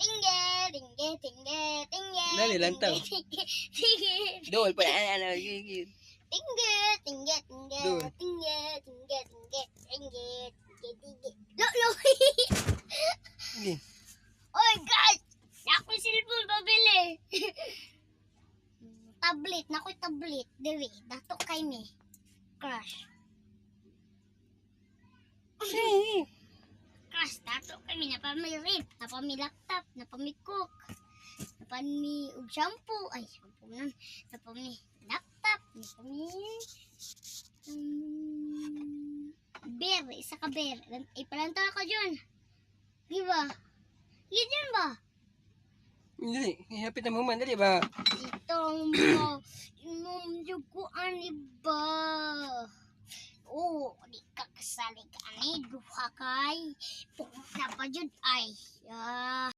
tingge, tingge, tingge, tingge. Dali lang tao. Tingge, tingge, Dol pa ano gigit. tingge, tingge, tingge, Dul. tingge, tingge, tingge, tingge, tingge, tingge. Lo. Sige. Oh guys, ako yung cellphone pabili. Tablet, nakoy tablet. Dili, dato kay me. Crush. Crush, dato kay me. Napami rip, napami laptop, napami cook, napami shampoo. Ay, shampoo na. Napami laptop, napami bear, isa ka bear. Ipalanta ako dyan. Di ba? Di dyan ba? Dali, hapit na mo man dali ba? Itong mo, inom duguan iba. Oh, di ka kasali ka ani, duha kay. Pumunta pa dyan ay.